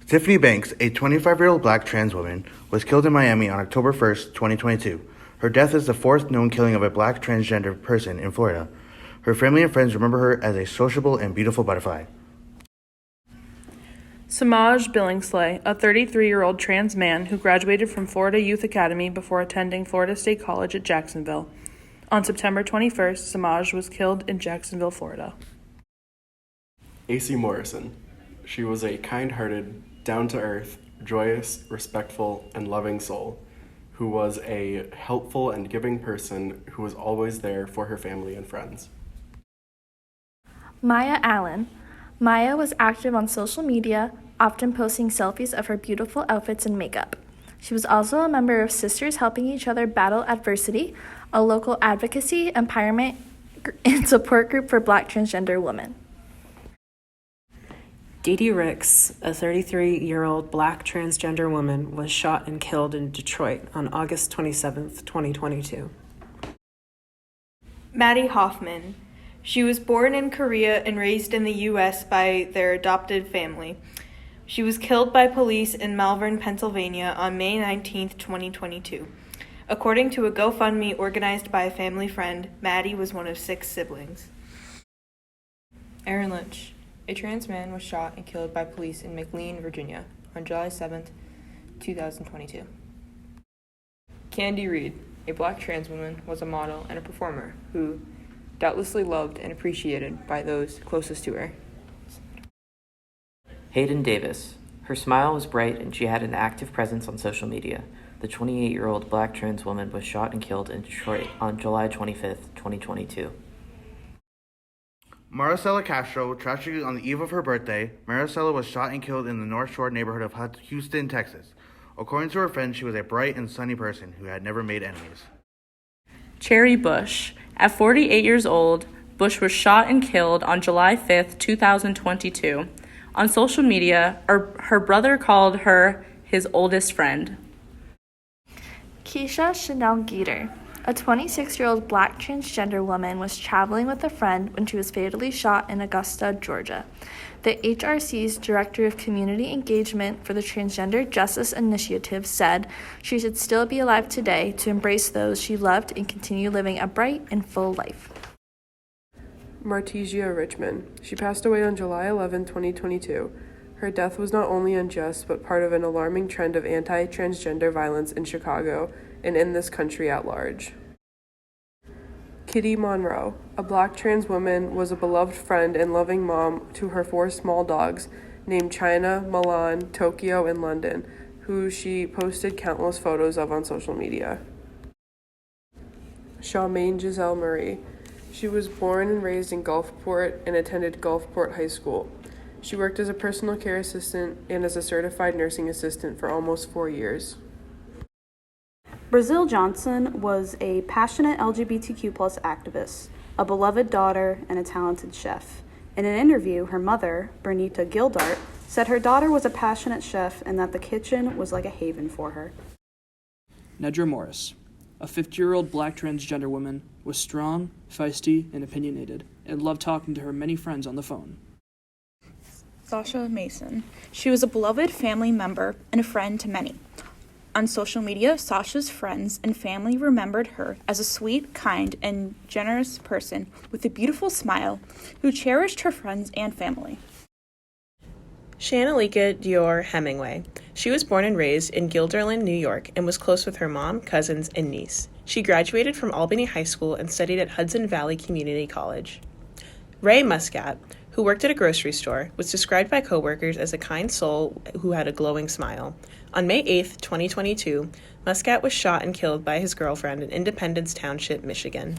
Tiffany Banks, a 25-year-old black trans woman, was killed in Miami on October 1st, 2022. Her death is the fourth known killing of a black transgender person in Florida. Her family and friends remember her as a sociable and beautiful butterfly. Samaj Billingsley, a 33-year-old trans man who graduated from Florida Youth Academy before attending Florida State College at Jacksonville. On September 21st, Samaj was killed in Jacksonville, Florida. AC Morrison. She was a kind-hearted, down-to-earth, joyous, respectful, and loving soul who was a helpful and giving person who was always there for her family and friends. Maya Allen. Maya was active on social media, often posting selfies of her beautiful outfits and makeup. She was also a member of Sisters Helping Each Other Battle Adversity, a local advocacy, empowerment, and support group for Black transgender women. Dee Dee Ricks, a 33-year-old Black transgender woman, was shot and killed in Detroit on August 27, 2022. Maddie Hoffman. She was born in Korea and raised in the U.S. by their adopted family. She was killed by police in Malvern, Pennsylvania on May 19, 2022. According to a GoFundMe organized by a family friend, Maddie was one of 6 siblings. Aaron Lynch. A trans man was shot and killed by police in McLean, Virginia, on July 7, 2022. Candy Reed, a black trans woman, was a model and a performer who doubtlessly loved and appreciated by those closest to her. Hayden Davis. Her smile was bright and she had an active presence on social media. The 28-year-old black trans woman was shot and killed in Detroit on July 25, 2022. Maricela Castro, tragically on the eve of her birthday, Maricela was shot and killed in the North Shore neighborhood of Houston, Texas. According to her friends, she was a bright and sunny person who had never made enemies. Cherry Bush. At 48 years old, Bush was shot and killed on July 5th, 2022. On social media, her brother called her his oldest friend. Keisha Chanel Geeter. A 26-year-old black transgender woman was traveling with a friend when she was fatally shot in Augusta, Georgia. The HRC's Director of Community Engagement for the Transgender Justice Initiative said she should still be alive today to embrace those she loved and continue living a bright and full life. Martisia Richmond. She passed away on July 11, 2022. Her death was not only unjust, but part of an alarming trend of anti-transgender violence in Chicago and in this country at large. Kitty Monroe, a black trans woman, was a beloved friend and loving mom to her 4 small dogs named China, Milan, Tokyo, and London, who she posted countless photos of on social media. Charmaine Giselle Murray. She was born and raised in Gulfport and attended Gulfport High School. She worked as a personal care assistant and as a certified nursing assistant for almost 4 years. Brazil Johnson was a passionate LGBTQ+ activist, a beloved daughter, and a talented chef. In an interview, her mother, Bernita Gildart, said her daughter was a passionate chef and that the kitchen was like a haven for her. Nedra Morris, a 50-year-old black transgender woman, was strong, feisty, and opinionated, and loved talking to her many friends on the phone. Sasha Mason. She was a beloved family member and a friend to many. On social media, Sasha's friends and family remembered her as a sweet, kind, and generous person with a beautiful smile who cherished her friends and family. Shanalika Dior Hemingway. She was born and raised in Guilderland, New York, and was close with her mom, cousins, and niece. She graduated from Albany High School and studied at Hudson Valley Community College. Ray Muscat, who worked at a grocery store, was described by coworkers as a kind soul who had a glowing smile. On May 8, 2022, Muscat was shot and killed by his girlfriend in Independence Township, Michigan.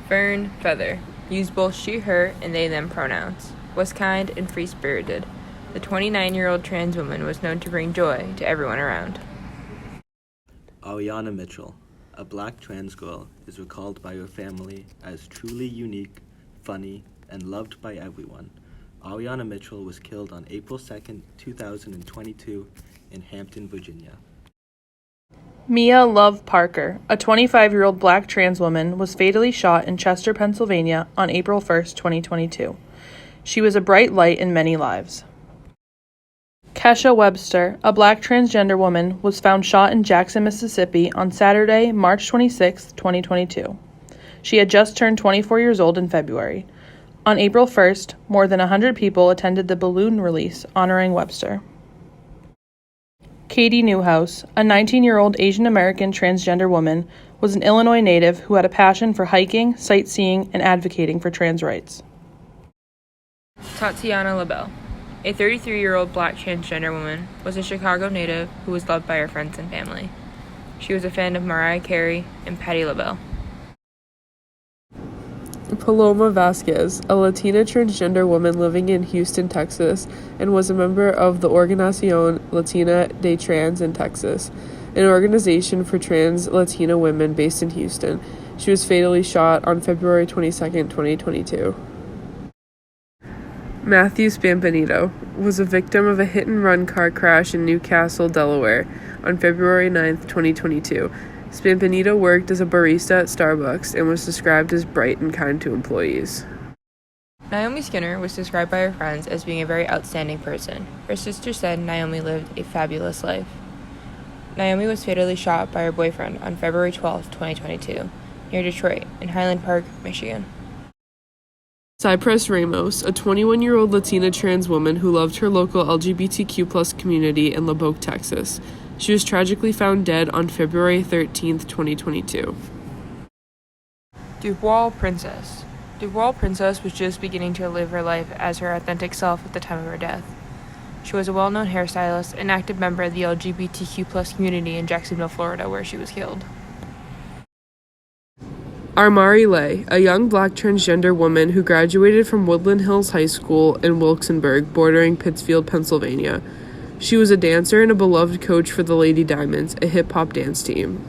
Fern Feather. Used both she, her, and they, them pronouns. Was kind and free-spirited. The 29-year-old trans woman was known to bring joy to everyone around. Ariana Mitchell, a black trans girl, is recalled by her family as truly unique, funny, and loved by everyone. Ariana Mitchell was killed on April 2, 2022 in Hampton, Virginia. Mia Love Parker, a 25-year-old black trans woman, was fatally shot in Chester, Pennsylvania on April 1, 2022. She was a bright light in many lives. Kesha Webster, a black transgender woman, was found shot in Jackson, Mississippi on Saturday, March 26, 2022. She had just turned 24 years old in February. On April 1st, more than 100 people attended the balloon release honoring Webster. Katie Newhouse, a 19-year-old Asian American transgender woman, was an Illinois native who had a passion for hiking, sightseeing, and advocating for trans rights. Tatiana LaBelle, a 33-year-old black transgender woman, was a Chicago native who was loved by her friends and family. She was a fan of Mariah Carey and Patti LaBelle. Paloma Vasquez, a Latina transgender woman living in Houston, Texas, and was a member of the Organización Latina de Trans in Texas, an organization for trans Latina women based in Houston. She was fatally shot on February 22, 2022. Matthew Spampanito was a victim of a hit-and-run car crash in Newcastle, Delaware, on February 9, 2022. Spampanito worked as a barista at Starbucks and was described as bright and kind to employees. Naomi Skinner was described by her friends as being a very outstanding person. Her sister said Naomi lived a fabulous life. Naomi was fatally shot by her boyfriend on February 12, 2022, near Detroit, in Highland Park, Michigan. Cypress Ramos, a 21-year-old Latina trans woman who loved her local LGBTQ+ community in Lubbock, Texas. She was tragically found dead on February 13, 2022. Dubois Princess. Dubois Princess was just beginning to live her life as her authentic self at the time of her death. She was a well-known hairstylist and active member of the LGBTQ+ community in Jacksonville, Florida, where she was killed. Armari Lay, a young black transgender woman who graduated from Woodland Hills High School in Wilkesburg, bordering Pittsfield, Pennsylvania. She was a dancer and a beloved coach for the Lady Diamonds, a hip-hop dance team.